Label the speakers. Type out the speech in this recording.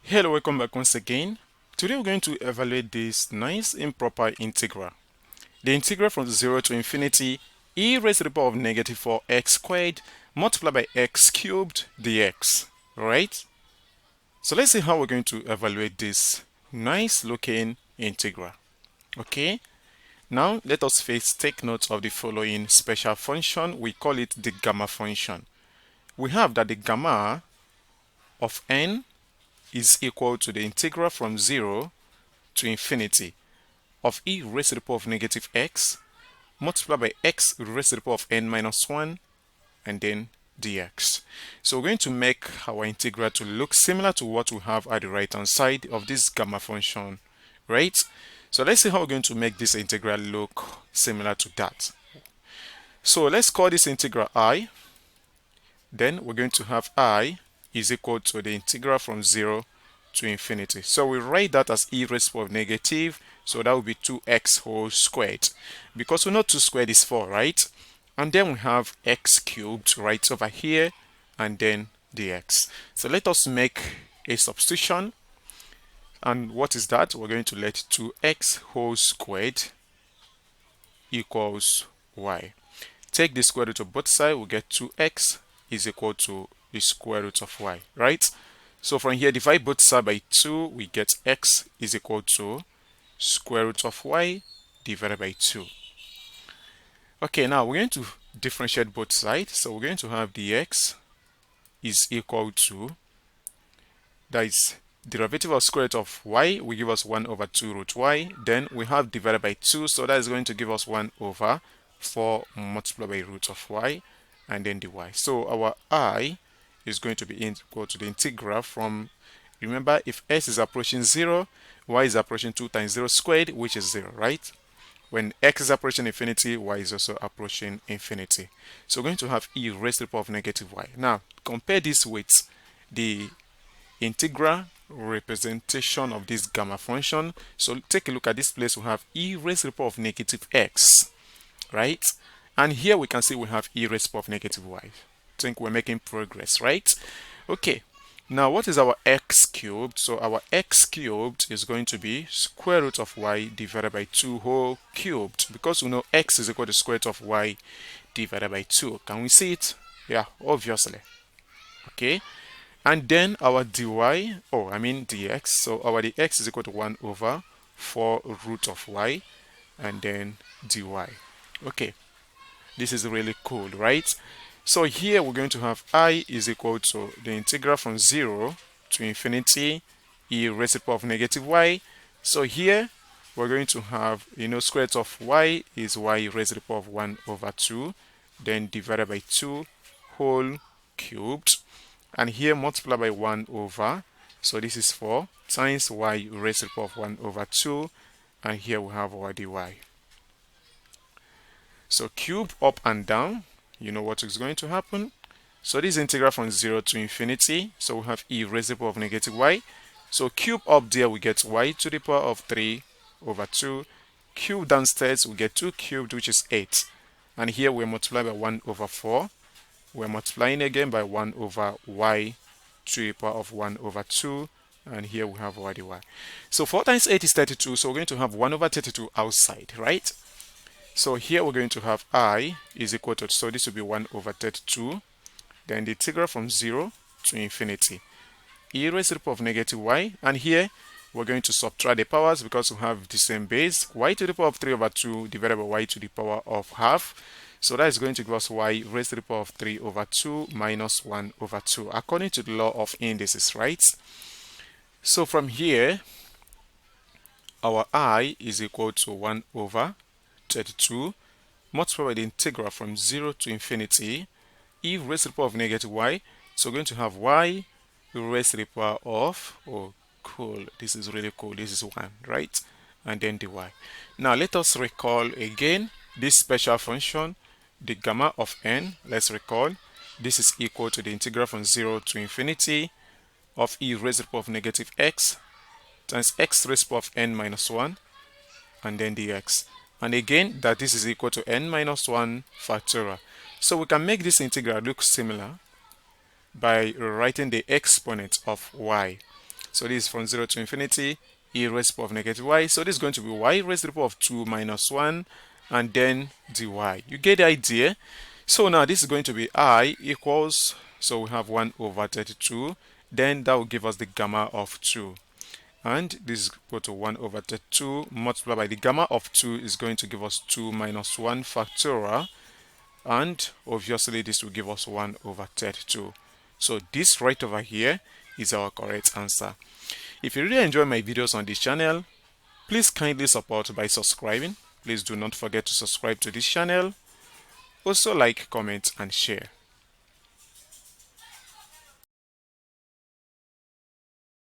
Speaker 1: Hello, welcome back once again. Today we're going to evaluate this nice improper integral. The integral from 0 to infinity e raised to the power of negative 4x squared multiplied by x cubed dx. Right? So let's see how we're going to evaluate this nice looking integral. Okay? Now let us first take note of the following special function. We call it the gamma function. We have that the gamma of n is equal to the integral from 0 to infinity of e raised to the power of negative x multiplied by x raised to the power of n minus 1 and then dx. So we're going to make our integral to look similar to what we have at the right hand side of this gamma function, right? So let's see how we're going to make this integral look similar to that. So let's call this integral I. Then we're going to have I is equal to the integral from 0 to infinity. So we write that as e raised to the power of negative, so that would be 2x whole squared. Because we know 2 squared is 4, right? And then we have x cubed right over here, and then dx. So let us make a substitution. And what is that? We're going to let 2x whole squared equals y. Take the square root of both sides, we get 2x is equal to the square root of y, right? So from here, divide both sides by 2, we get x is equal to square root of y divided by 2. Okay, now we're going to differentiate both sides. So we're going to have dx is equal to, that is derivative of square root of y will give us 1 over 2 root y. Then we have divided by 2, so that is going to give us 1 over 4 multiplied by root of y and then dy. So our I is going to be equal to the integral from, remember, if s is approaching 0, y is approaching 2 times 0 squared, which is 0, right? When x is approaching infinity, y is also approaching infinity. So we're going to have e raised to the power of negative y. Now, compare this with the integral representation of this gamma function. So take a look at this place. We have e raised to the power of negative x, right? And here we can see we have e raised to the power of negative y. I think we're making progress, right? Okay, now what is our x cubed? So our x cubed is going to be square root of y divided by 2 whole cubed, because we know x is equal to square root of y divided by 2. Can we see it? Yeah, obviously. Okay, and then our dx, so our dx is equal to 1 over 4 root of y and then dy. Okay, this is really cool, right? So here we're going to have I is equal to the integral from 0 to infinity e raised to the power of negative y. So here we're going to have, square root of y is y raised to the power of 1 over 2, then divided by 2 whole cubed. And here multiply by 1 over, so this is 4 times y raised to the power of 1 over 2, and here we have our dy. So cube up and down, you know what is going to happen. So this integral from 0 to infinity, so we have e raised to the power of negative y. So cube up there, we get y to the power of 3 over 2. Cube downstairs, we get 2 cubed, which is 8. And here we multiply by 1 over 4. We're multiplying again by 1 over y to the power of 1 over 2. And here we have y dy. So 4 times 8 is 32, so we're going to have 1 over 32 outside, right? So here we're going to have I is equal to, so this will be 1 over 32. Then the integral from 0 to infinity e raised to the power of negative y. And here we're going to subtract the powers because we have the same base. Y to the power of 3 over 2 divided by y to the power of half. So that is going to give us y raised to the power of 3 over 2 minus 1 over 2, according to the law of indices, right? So from here, our I is equal to 1 over 32 multiplied by the integral from 0 to infinity e raised to the power of negative y. So we're going to have y raised to the power of, oh cool, this is really cool, this is 1, right? And then dy. Now let us recall again this special function, the gamma of n. Let's recall this is equal to the integral from 0 to infinity of e raised to the power of negative x times x raised to the power of n minus 1 and then dx. And again, that this is equal to n minus 1 factorial. So we can make this integral look similar by writing the exponent of y. So this is from 0 to infinity, e raised to the power of negative y. So this is going to be y raised to the power of 2 minus 1, and then dy. You get the idea? So now this is going to be I equals, so we have 1 over 32. Then that will give us the gamma of 2. And this is equal to 1 over 32 multiplied by the gamma of 2 is going to give us 2 minus 1 factorial. And obviously this will give us 1 over 32. So this right over here is our correct answer. If you really enjoy my videos on this channel, please kindly support by subscribing. Please do not forget to subscribe to this channel. Also like, comment and share.